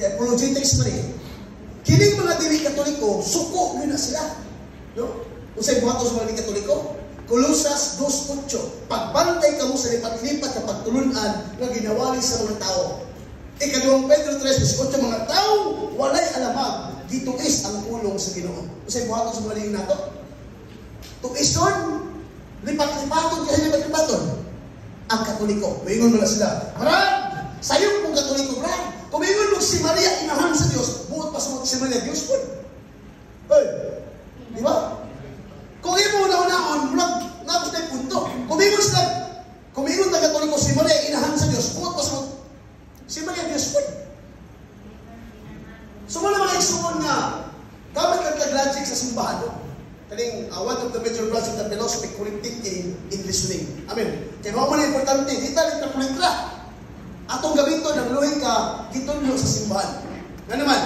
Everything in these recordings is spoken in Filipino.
Kaya apologetics man eh. Kining mga dili Katoliko, suko yun na sila. No? Kung sa'yo buhato sa mga dili Katoliko, Kolosas 2:8, pagbantay ka mo sa lipat-lipat na pagtulunan na ginawali sa mga tao. Ikaduhang Pedro 3:8, mga tao walay alamag, gituis ang ulong sa Ginoo. Kung sa'yo buhato sa mga dili nato, tuison, lipat-lipaton kasi lipat-lipaton. Ang Katoliko, mahingon mo na sila, Brad, sa'yo kung Katoliko, Brad, kung mahingon mo si Maria, inahan sa Diyos, buot pa sa si Maria, Diyos po. Hey, di ba? Kung imo una-unaon, nabos na yung punto. Kung mahingon na Katoliko si Maria, inahan sa Diyos, buot pa sa si Maria, Diyos po. So, wala mga isuon nga, gamit ang logic sa simbahan, no? Kaling one of the major branch of the philosophy, correct thinking in listening. Amen. Kaya mga mga importante, di talit na kulitra. Atong gamiton, ang luhin ka, gitunlo sa simbahan. Nga naman,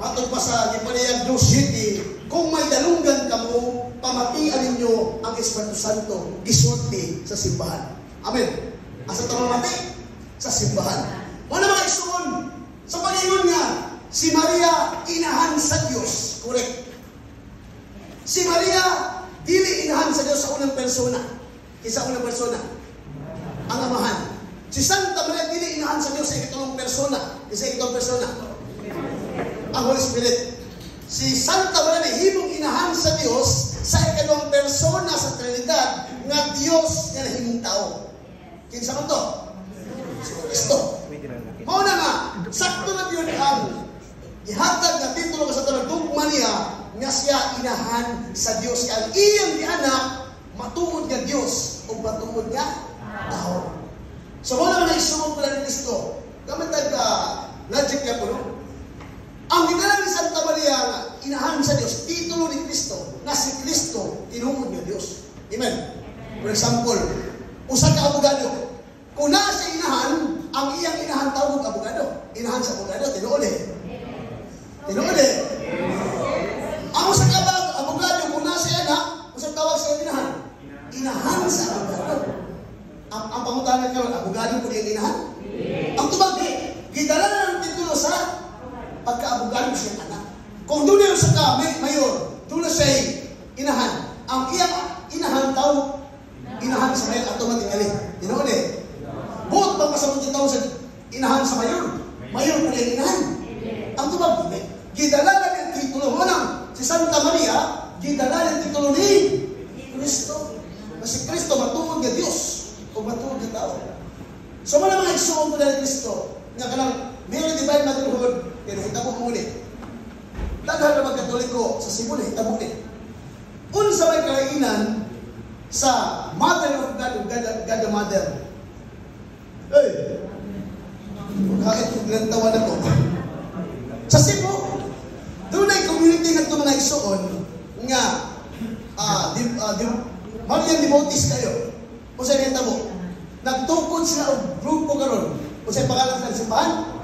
matod pa sa Gipanayag 2:7, kung may dalunggan ka mo, pamatian ninyo ang Espiritu Santo, gisulti sa simbahan. Amen. Asa ito mati? Sa simbahan. Mga mga isuon, sa paningon nga, si Maria, inahan sa Diyos. Correct. Si Maria, dili inahan sa Diyos sa unang persona. Isa unang persona. Ang Amahan. Si Santa Maria, dili inahan sa Diyos sa ikatulong persona. Isa ikatulong persona. Ang Holy Spirit. Si Santa Maria, himong inahan sa Diyos sa ikatulong persona sa Trinidad nga Diyos nga nahimong tao. Kinsa man to? Si Kristo. Mauna nga, sakto na yun ang ihatag na titulo sa tanong dugma niya nga siya inahan sa Diyos. Kaya ang iyang anak, matuod nga Diyos o matuod nga tao. So, wala naman na isuong pala ni Kristo. Gamit logic niya po, no? Ang ginalang ni Santa Maria nga, inahan sa Diyos, titulo ni Kristo, na si Kristo, tinuod nga Diyos. Amen? For example, usa ka abogado. Kung nasa inahan, ang iyang inahan tawag abogado. Inahan sa abogado, tinuod eh. Tinuod eh. Ang sa abogado, kung nasa anak, kung sa tawag sa inahan, inahan sa abogado. Ang pangutangan ka, abogado po yung inahan? Ang tubag, gidala na ng titulo sa pagka-abogado siya anak. Kung doon yung sa mayor, doon na siya inahan. Ang iyang inahan tawag, inahan sa mayor, automatically. Tinuod eh. Buot bang masamot yung tawag sa inahan sa mayor? Mayor po yung inahan. Ang tubag, gidala na ng titulo mo lang. Si Santa Maria, gidala ng titulo ni Kristo. Kasi Kristo, matuod nga Diyos o matuod nga tao. So, wala mga isuong ko na Kristo nga kanang mayroon divine motherhood, pero hitabo mo ulit. Daghan na magkatoliko sa simula, hitabo ulit. Unsa may kalainan sa Mother of God, God the Mother. Hey! Kahit kung lantawan ako. Sa Cebu, doon ay community nga ito mga isuon nga Marian devotees kayo. O sa neta mo, nagtukod sila o grupo karon. O sa pangalan ng simbahan,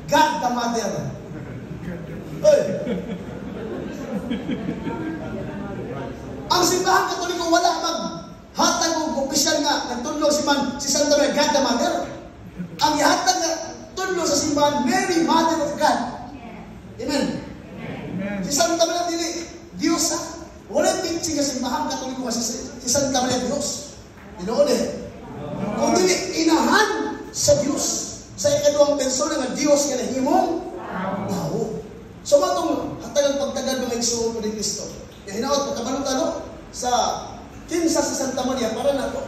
God the Mother. Hey! Ang simbahan Katoliko wala maghatag o opisyal nga nagtunlo si Santa Maria, God the Mother. Ang ihatag nga tunlo sa simbahan, Mary, Mother of God. Amen. Si Santa Maria dili Diyos ha. Walang teaching sa simbahan Katoliko kasi si Santa Maria Diyos. Tinuod eh. Kung dili inahan sa Diyos sa ikaduhang persona nga Diyos nga nahimong tao. So matong hatagang pagtagad ng igsuon ko ni Kristo. Nga hinaot pagkabalutalo sa kinsa sa Santa Maria para nato